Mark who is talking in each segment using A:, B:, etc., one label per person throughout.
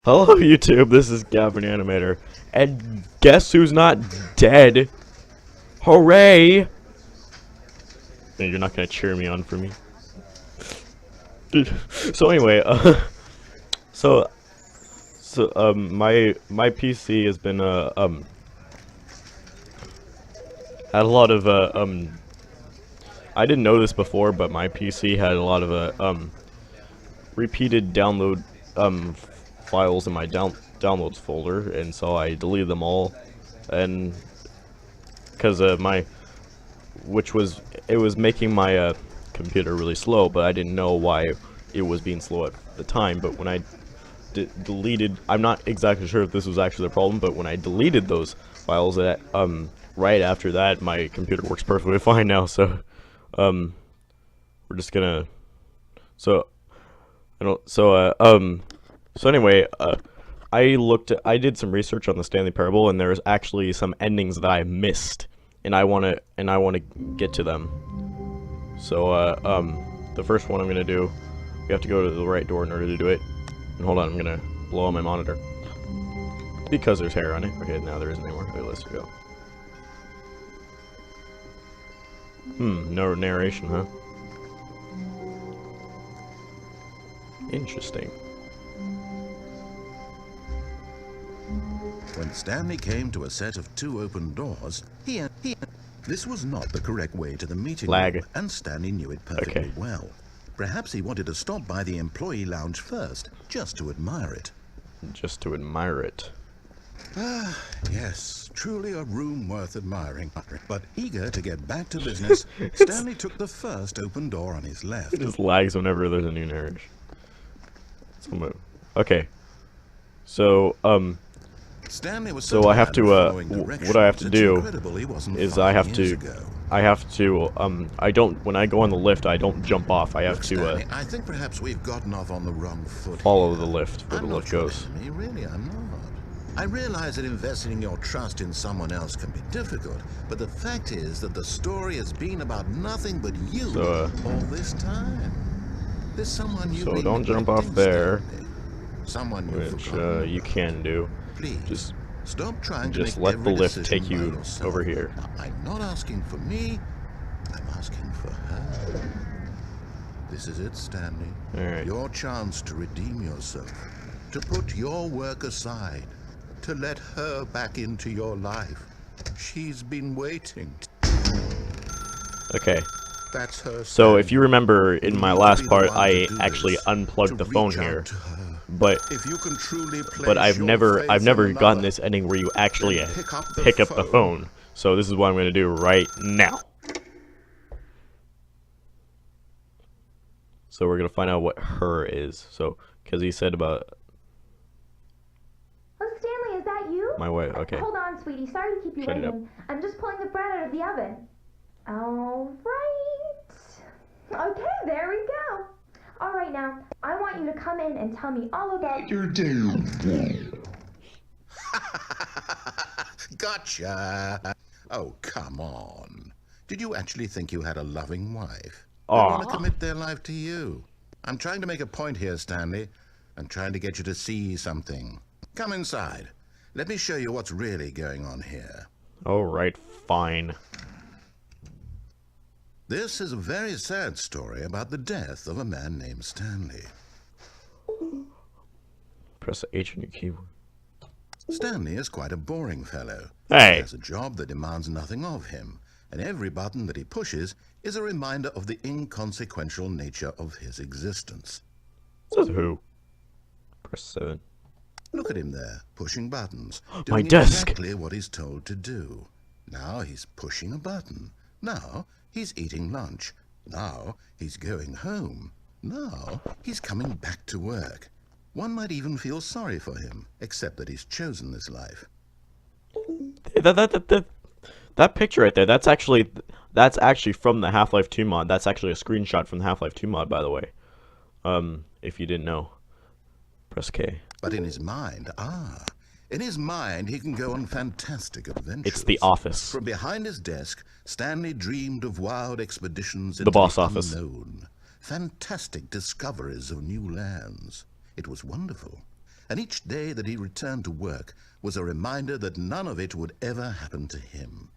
A: Hello YouTube, this is Gavin Animator, and guess who's not dead? Hooray! And you're not gonna cheer me on for me. So anyway, my PC has been had a lot of I didn't know this before, but my PC had a lot of repeated download files in my downloads folder, and so I deleted them all, and because it was making my computer really slow, but I didn't know why it was being slow at the time. But when I deleted, I'm not exactly sure if this was actually the problem, but when I deleted those files, right after that, my computer works perfectly fine now. So we're just gonna So anyway, I did some research on the Stanley Parable, and there's actually some endings that I missed, and I wanna get to them. So the first one I'm gonna do, we have to go to the right door in order to do it. And hold on, I'm gonna blow on my monitor because there's hair on it. Okay, now there isn't anymore. Okay, let's go. No narration, huh? Interesting.
B: When Stanley came to a set of 2 open doors, this was not the correct way to the meeting room, and Stanley knew it perfectly well. Perhaps he wanted to stop by the employee lounge first, just to admire it.
A: Just to admire it.
B: Ah, yes, truly a room worth admiring. But eager to get back to business, Stanley took the first open door on his left.
A: It just lags whenever there's a new narration. Okay. So,
B: Stanley was
A: so I have to, what I have to do is I don't, when I go on the lift, I don't jump off. I have to,
B: I think perhaps we've gotten off on the wrong foot.
A: Follow the lift where the lift goes.
B: Really, I'm not. I realize that investing your trust in someone else can be difficult, but the fact is that the story has been about nothing but you all this time. There's someone you.
A: So don't jump off there.
B: Someone
A: which you can do.
B: Please, just stop trying to
A: just let the lift take you over here.
B: I'm not asking for me. I'm asking for her. This is it, Stanley.
A: All right.
B: Your chance to redeem yourself, to put your work aside, to let her back into your life. She's been waiting.
A: Okay.
B: That's her.
A: So if you remember in my last part, I actually unplugged the phone here. But I've never gotten this ending where you actually pick up the phone. So this is what I'm going to do right now. So we're going to find out what her is. So because he said about
C: Stanley, is that you?
A: My wife. Okay.
C: Hold on, sweetie. Sorry to keep you waiting. I'm just pulling the bread out of the oven. All right. Okay, there we go. All right, now, I want you to come in and tell me all about your day.
B: Gotcha. Oh, come on. Did you actually think you had a loving wife? They
A: Aww.
B: want to commit their life to you. I'm trying to make a point here, Stanley. I'm trying to get you to see something. Come inside. Let me show you what's really going on here.
A: All right, fine.
B: This is a very sad story about the death of a man named Stanley.
A: Press H on your keyboard.
B: Stanley is quite a boring fellow.
A: Hey.
B: He has a job that demands nothing of him, and every button that he pushes is a reminder of the inconsequential nature of his existence.
A: Says who? Press 7.
B: Look at him there, pushing buttons.
A: My
B: doing
A: desk.
B: Exactly what he's told to do. Now he's pushing a button. Now he's eating lunch. Now he's going home. Now he's coming back to work. One might even feel sorry for him, except that he's chosen this life.
A: That picture right there, that's actually from the Half-Life 2 mod. That's actually a screenshot from the Half-Life 2 mod, by the way. If you didn't know. Press K.
B: But in his mind, in his mind, he can go on fantastic adventures.
A: It's the office.
B: From behind his desk, Stanley dreamed of wild expeditions into
A: the boss office.
B: Unknown, fantastic discoveries of new lands. It was wonderful. and each day that he returned to work was a reminder that none of it would ever happen to him.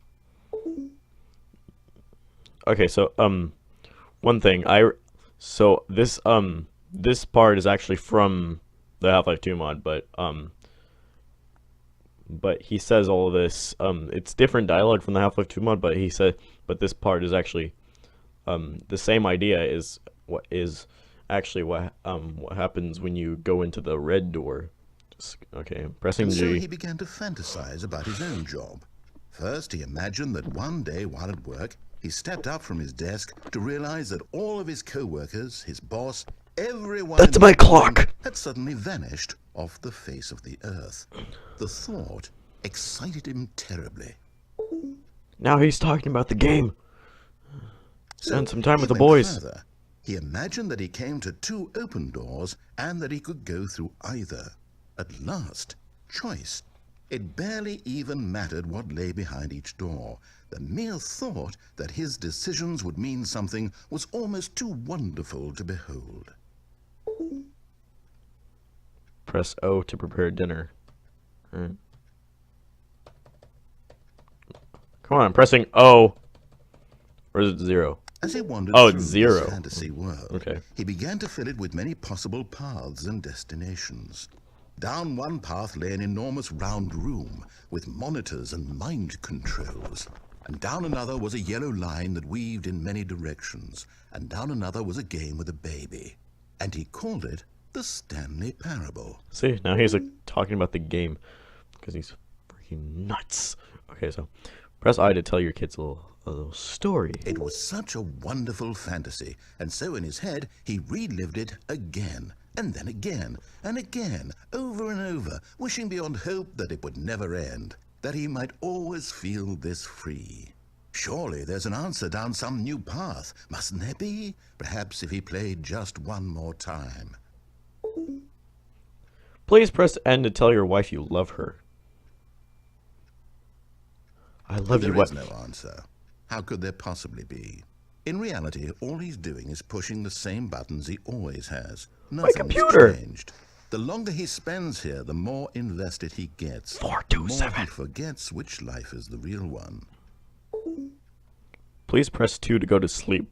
A: Okay, so one thing this part is actually from the Half-Life 2 mod, but he says all of this. It's different dialogue from the Half-Life 2 mod, but this part is actually the same idea is what happens when you go into the red door. Okay, pressing
B: And so
A: G.
B: he began to fantasize about his own job. First, he imagined that one day while at work, he stepped up from his desk to realize that all of his co-workers, his boss, everyone
A: That's
B: in
A: my
B: the building
A: clock!
B: had suddenly vanished off the face of the earth. The thought excited him terribly.
A: Now he's talking about the game. Spend some time
B: he
A: with the
B: went
A: boys.
B: further. He imagined that he came to 2 open doors and that he could go through either. At last, choice. It barely even mattered what lay behind each door. The mere thought that his decisions would mean something was almost too wonderful to behold.
A: Press O to prepare dinner. Alright. Come on, I'm pressing O. Or is it 0?
B: As he wandered
A: Oh,
B: through
A: it's
B: this
A: 0.
B: fantasy world,
A: Okay.
B: he began to fill it with many possible paths and destinations. Down one path lay an enormous round room with monitors and mind controls. And down another was a yellow line that weaved in many directions. And down another was a game with a baby. And he called it the Stanley Parable.
A: See, now he's like talking about the game because he's freaking nuts. Okay, so press I to tell your kids a little story.
B: It was such a wonderful fantasy, and so in his head he relived it again, and then again, and again, over and over, wishing beyond hope that it would never end, that he might always feel this free. Surely there's an answer down some new path, mustn't there be? Perhaps if he played just one more time.
A: Please press N to tell your wife you love her. I love you,
B: There
A: what?
B: is no answer. How could there possibly be? In reality, all he's doing is pushing the same buttons he always has. Nothing's
A: computer!
B: changed. The longer he spends here, the more invested he gets.
A: 427.
B: The more he forgets which life is the real one.
A: Please press 2 to go to sleep.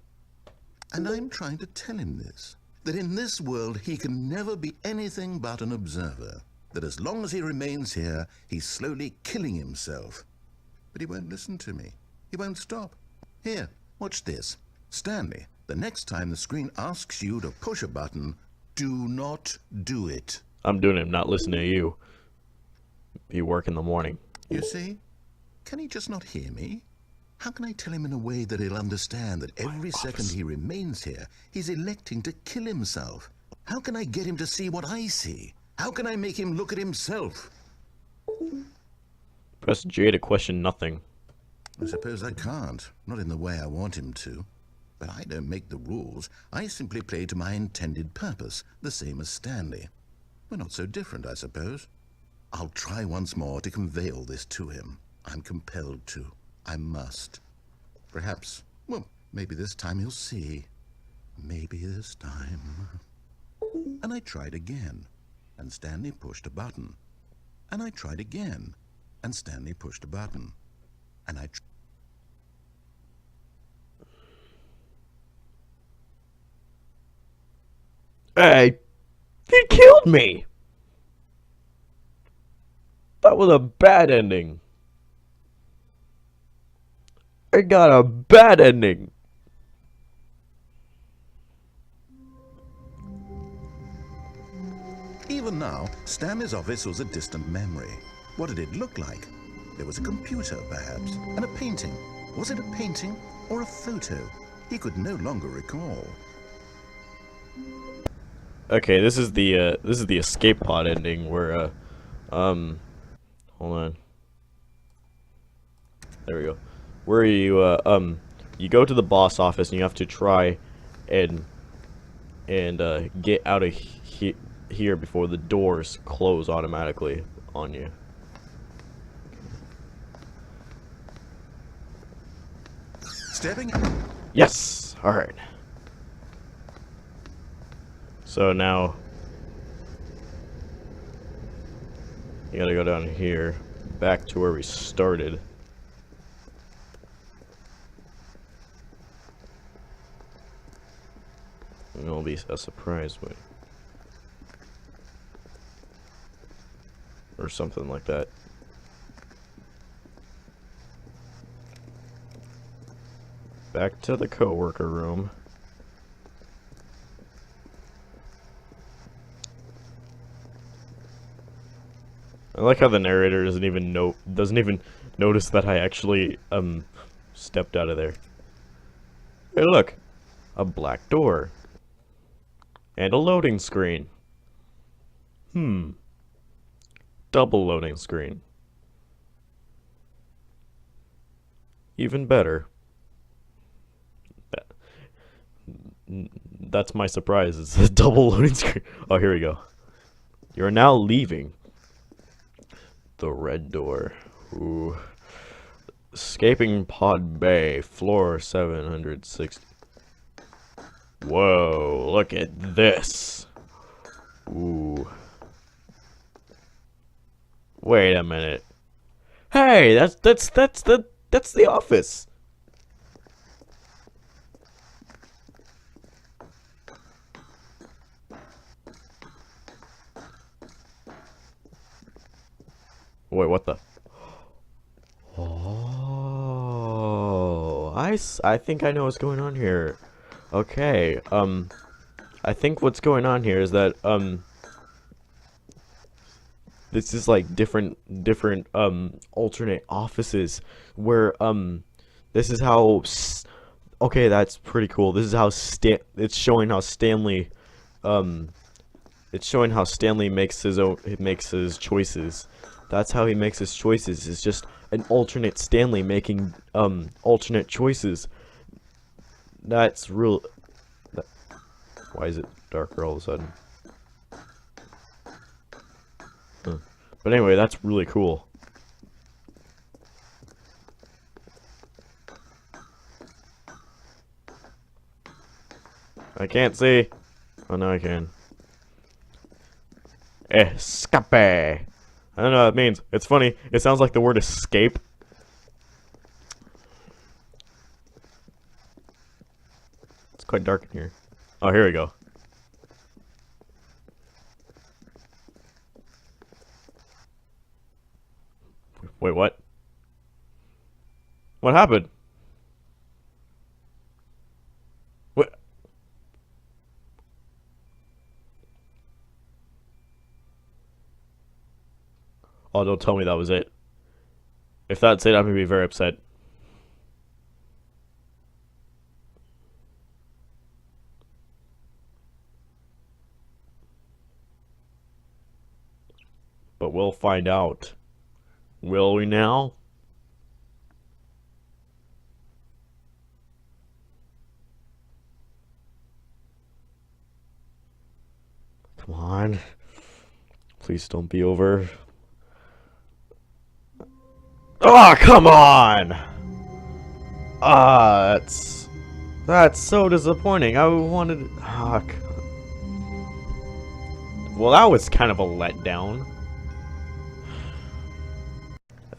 B: And I'm trying to tell him this, that in this world he can never be anything but an observer, that as long as he remains here, he's slowly killing himself. But he won't listen to me. He won't stop. Here, watch this. Stanley, the next time the screen asks you to push a button, do not do it.
A: I'm doing it, I'm not listening to you. You work in the morning.
B: You see? Can he just not hear me? How can I tell him in a way that he'll understand that every second he remains here, he's electing to kill himself? How can I get him to see what I see? How can I make him look at himself?
A: Press J to question nothing.
B: I suppose I can't, not in the way I want him to. But I don't make the rules. I simply play to my intended purpose, the same as Stanley. We're not so different, I suppose. I'll try once more to convey all this to him. I'm compelled to. I must. Perhaps, well, maybe this time he'll see. Maybe this time. And I tried again, and Stanley pushed a button. And I tried again, and Stanley pushed a button. And I
A: Hey, he killed me! That was a bad ending. I got a bad ending.
B: Even now, Stanley's office was a distant memory. What did it look like? There was a computer, perhaps, and a painting. Was it a painting or a photo? He could no longer recall.
A: Okay, this is the escape pod ending where hold on. There we go. Where you go to the boss office and you have to try and get out of here before the doors close automatically on you.
B: Stepping.
A: Yes. All right. So now You gotta go down here, back to where we started. It'll be a surprise way. Or something like that. Back to the co-worker room. I like how the narrator doesn't even notice that I actually stepped out of there. Hey, look, a black door and a loading screen. Double loading screen. Even better. That's my surprise. It's a double loading screen. Oh, here we go. You're now leaving. The red door. Ooh. Escaping Pod Bay, floor 760. Whoa, look at this. Ooh. Wait a minute. Hey, that's the office. Wait, what the? Oh, I think I know what's going on here. Okay, I think what's going on here is that, this is like different, alternate offices where, this is how, okay, that's pretty cool. This is how it's showing how Stanley, makes his choices. That's how he makes his choices. It's just an alternate Stanley making alternate choices. That's real. Why is it darker all of a sudden? Huh. But anyway, that's really cool. I can't see. Oh, no, I can. Escape. I don't know what it means. It's funny. It sounds like the word escape. It's quite dark in here. Oh, here we go. Wait, what? What happened? What? Oh, don't tell me that was it. If that's it, I'm gonna be very upset. But we'll find out. Will we now? Come on. Please don't be over. Oh, come on! That's so disappointing. I wanted. Oh, well, that was kind of a letdown.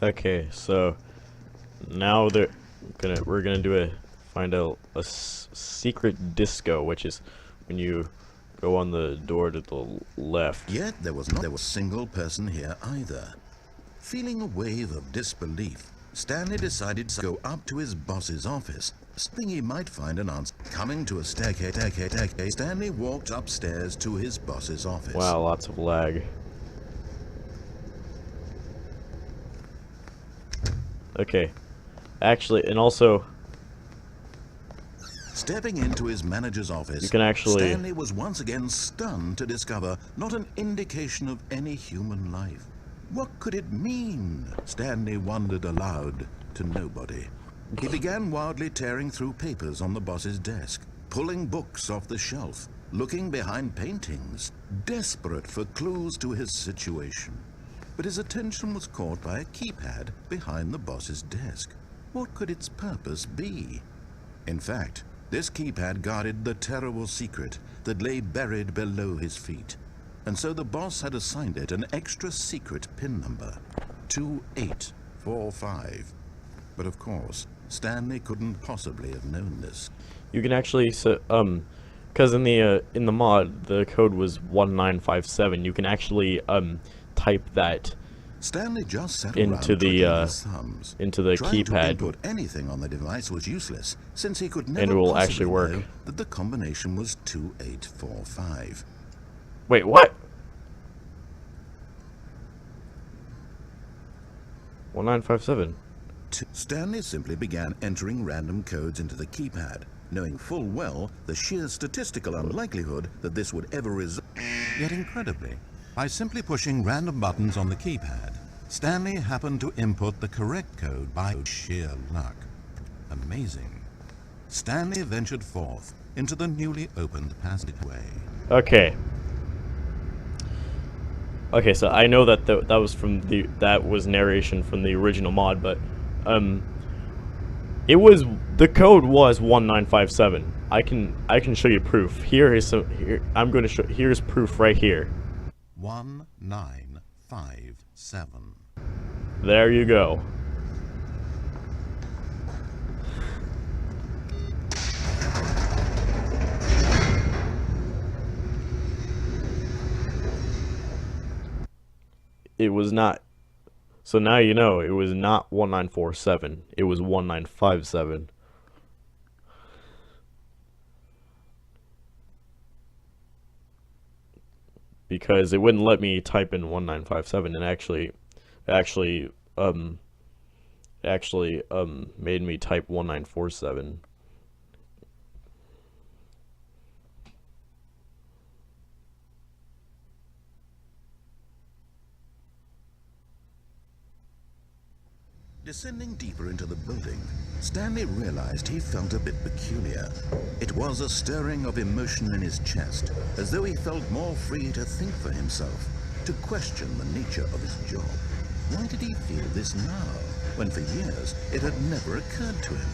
A: Okay, so now we're gonna find out a secret disco, which is when you go on the door to the left.
B: Yet there was not a single person here either. Feeling a wave of disbelief, Stanley decided to go up to his boss's office, hoping he might find an answer. Coming to a staircase, Stanley walked upstairs to his boss's office.
A: Wow, lots of lag. Okay, actually, and also,
B: stepping into his manager's office,
A: you can actually.
B: Stanley was once again stunned to discover not an indication of any human life. What could it mean? Stanley wondered aloud to nobody. He began wildly tearing through papers on the boss's desk, pulling books off the shelf, looking behind paintings, desperate for clues to his situation. But his attention was caught by a keypad behind the boss's desk. What could its purpose be? In fact, this keypad guarded the terrible secret that lay buried below his feet. and so the boss had assigned it an extra secret PIN number, 2845. But of course, Stanley couldn't possibly have known this.
A: You can actually, because in the mod, the code was 1957. You can actually type that
B: Stanley just sat
A: into
B: around
A: the
B: twiddling his thumbs.
A: into the
B: Trying to
A: keypad,
B: input anything on the device was useless, since he could never
A: and it will
B: possibly
A: actually work.
B: know that the combination was 2845.
A: Wait, what? 1957.
B: Stanley simply began entering random codes into the keypad, knowing full well the sheer statistical unlikelihood that this would ever result. Yet incredibly, by simply pushing random buttons on the keypad, Stanley happened to input the correct code by sheer luck. Amazing. Stanley ventured forth into the newly opened passageway.
A: Okay. Okay, so I know that that was from that was narration from the original mod, but it was, the code was 1957. I can show you proof. I'm going to show, here's proof right here.
B: 1957.
A: There you go. It was not. So now you know it was not 1947. It was 1957. Because it wouldn't let me type in 1957, and actually made me type 1947.
B: Descending deeper into the building, Stanley realized he felt a bit peculiar. It was a stirring of emotion in his chest, as though he felt more free to think for himself, to question the nature of his job. Why did he feel this now, when for years it had never occurred to him?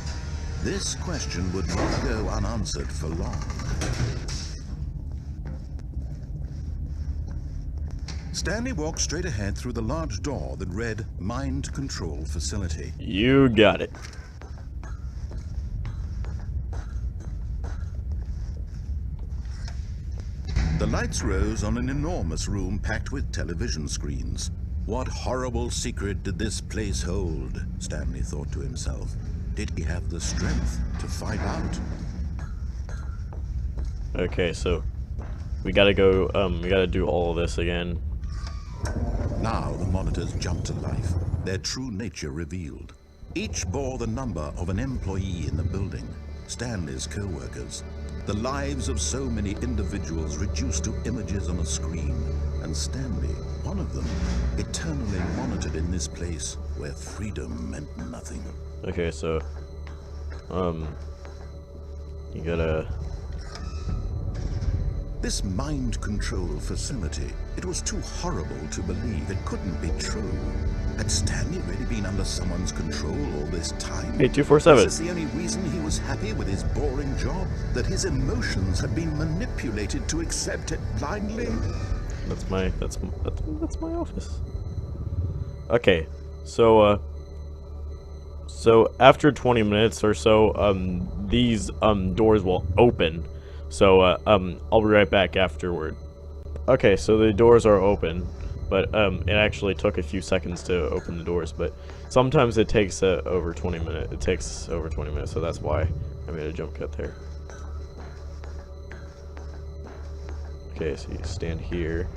B: This question would not go unanswered for long. Stanley walked straight ahead through the large door that read Mind Control Facility.
A: You got it.
B: The lights rose on an enormous room packed with television screens. What horrible secret did this place hold? Stanley thought to himself. Did he have the strength to find out?
A: Okay, so we gotta go, we gotta do all of this again.
B: Now the monitors jumped to life, their true nature revealed. Each bore the number of an employee in the building, Stanley's co-workers. The lives of so many individuals reduced to images on a screen, and Stanley, one of them, eternally monitored in this place where freedom meant nothing.
A: Okay, so you gotta...
B: This mind control facility, it was too horrible to believe. It couldn't be true. Had Stanley really been under someone's control all this time?
A: Hey, 247.
B: Was this the only reason he was happy with his boring job? That his emotions had been manipulated to accept it blindly?
A: That's my office. Okay, so so after 20 minutes or so, these doors will open. So I'll be right back afterward. Okay, so the doors are open, but it actually took a few seconds to open the doors. But sometimes it takes over 20 minutes. It takes over 20 minutes, so that's why I made a jump cut there. Okay, so you stand here.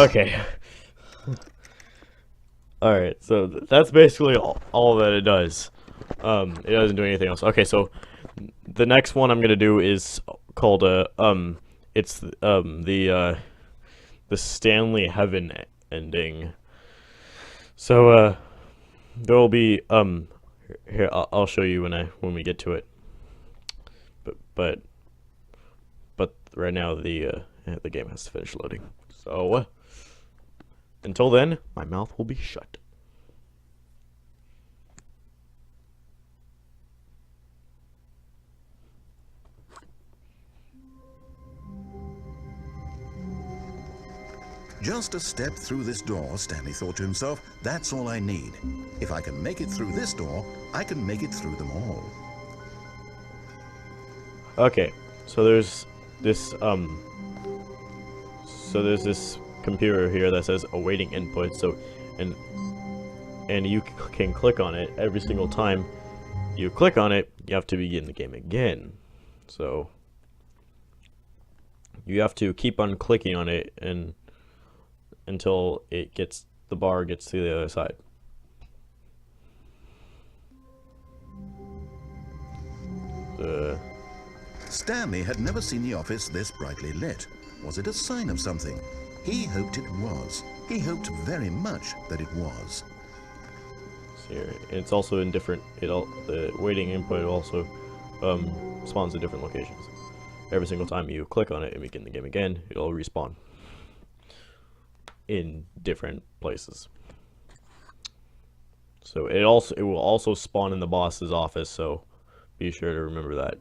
A: Okay. Alright, so that's basically all that it does. It doesn't do anything else. Okay, so the next one I'm gonna do is called it's the Stanley Heaven ending. So there will be here I'll show you when we get to it. But right now the game has to finish loading. So until then, my mouth will be shut.
B: Just a step through this door, Stanley thought to himself, that's all I need. If I can make it through this door, I can make it through them all.
A: Okay, so there's this computer here that says awaiting input. So and you can click on it every single time you click on it. You have to begin the game again. So you have to keep on clicking on it and until the bar gets to the other side.
B: Stanley had never seen the office this brightly lit. Was it a sign of something? He hoped it was. He hoped very much that it was.
A: Here, it's also in different. The waiting input also spawns at different locations. Every single time you click on it and begin the game again, it'll respawn in different places. So it will also spawn in the boss's office. So be sure to remember that.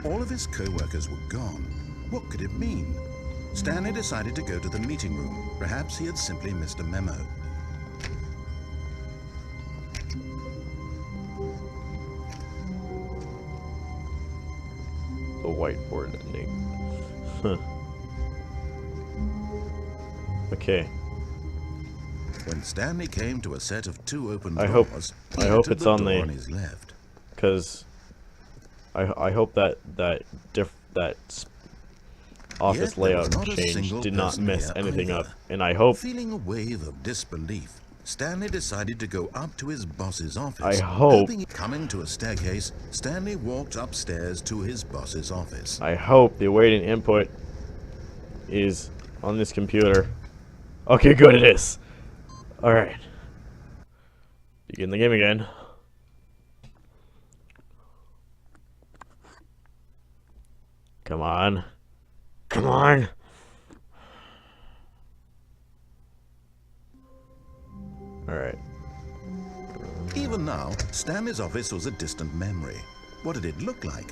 B: All of his co-workers were gone. What could it mean? Stanley decided to go to the meeting room. Perhaps he had simply missed a memo.
A: The whiteboard ending. Huh. Okay.
B: When Stanley came to a set of two open
A: I
B: doors,
A: hope it's on
B: on his left.
A: Because I hope that office
B: Yet there was
A: layout
B: not a
A: change
B: single
A: did not
B: person
A: mess
B: here
A: anything
B: either.
A: up, and I hope
B: Feeling a wave of disbelief, Stanley decided to go up to his boss's office.
A: I hope
B: Coming to a staircase, Stanley walked upstairs to his boss's office.
A: I hope the awaiting input is on this computer. Okay, good, it is. All right, begin the game again. Come on. Come on. Alright.
B: Even now, Stanley's office was a distant memory. What did it look like?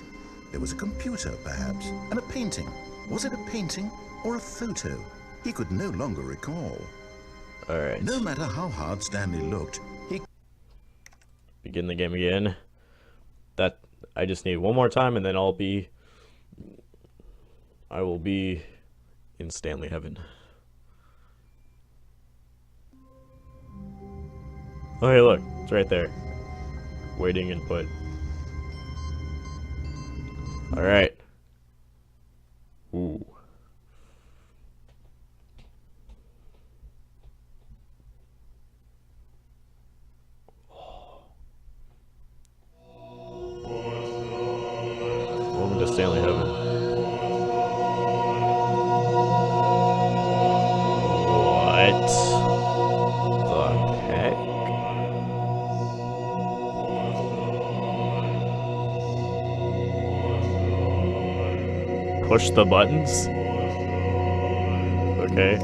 B: There was a computer, perhaps, and a painting. Was it a painting or a photo? He could no longer recall.
A: Alright.
B: No matter how hard Stanley looked, he...
A: Begin the game again. I just need one more time and then I will be in Stanley Heaven. Oh, hey, look. It's right there. Waiting input. Alright. Ooh. Welcome to Stanley Heaven. What the heck? Push the buttons? Okay.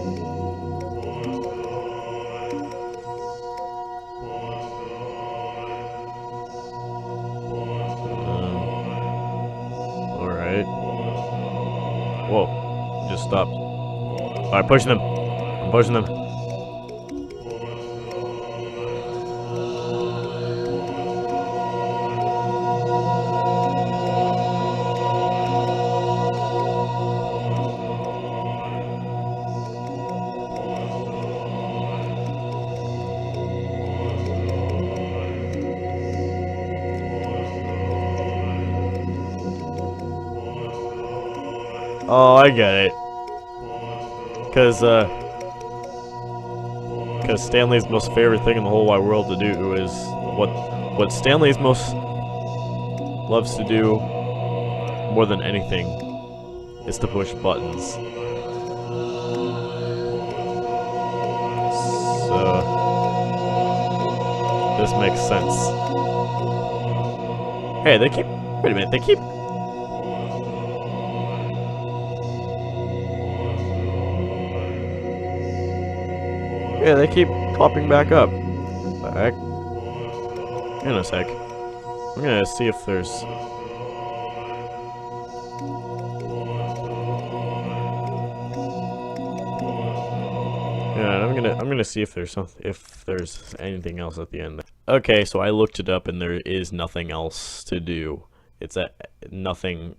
A: Alright. Whoa. Just stopped. Alright, pushing them. I'm pushing them. Oh, I get it. Cause Stanley's most favorite thing in the whole wide world to do is what Stanley's most loves to do more than anything is to push buttons. So this makes sense. Hey, they keep. Wait a minute, they keep. Yeah, they keep popping back up. What the heck? In a sec. I'm gonna see if there's. Yeah, I'm gonna see if there's anything else at the end. Okay, so I looked it up and there is nothing else to do. It's nothing.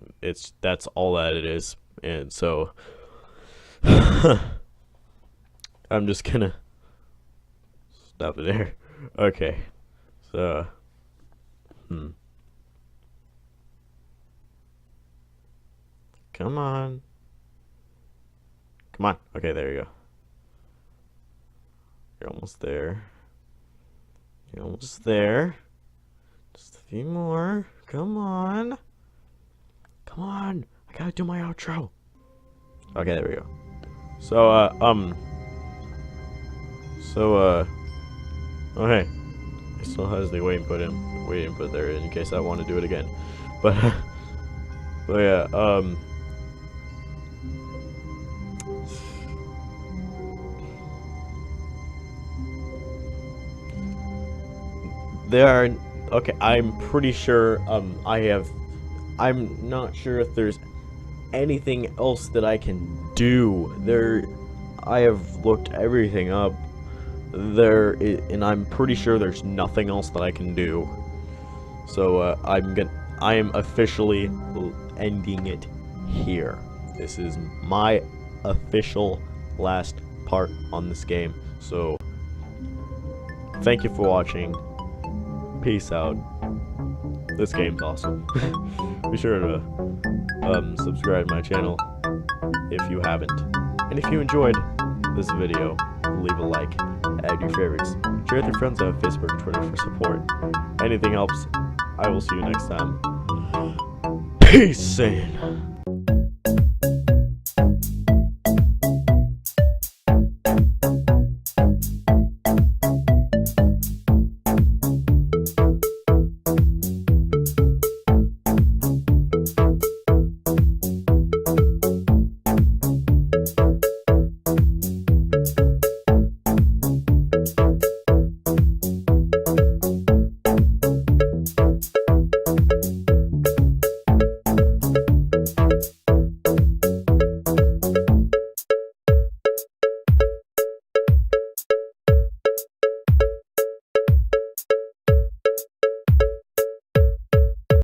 A: That's all that it is, and so I'm just gonna stop it there. Okay, so come on, come on. Okay, there you go. You're almost there. You're almost there. Just a few more. Come on. Come on. I gotta do my outro. Okay, there we go. So, oh hey. It still has the wait input there in case I want to do it again. But, but yeah, there are, okay, I'm pretty sure, I'm not sure if there's anything else that I can do. I have looked everything up, and I'm pretty sure there's nothing else that I can do. So, I am officially ending it here. This is my official last part on this game. So, thank you for watching. Peace out. This game's awesome. Be sure to subscribe to my channel if you haven't. And if you enjoyed this video, leave a like, add your favorites, share with your friends on Facebook and Twitter for support. Anything helps. I will see you next time. Peace in.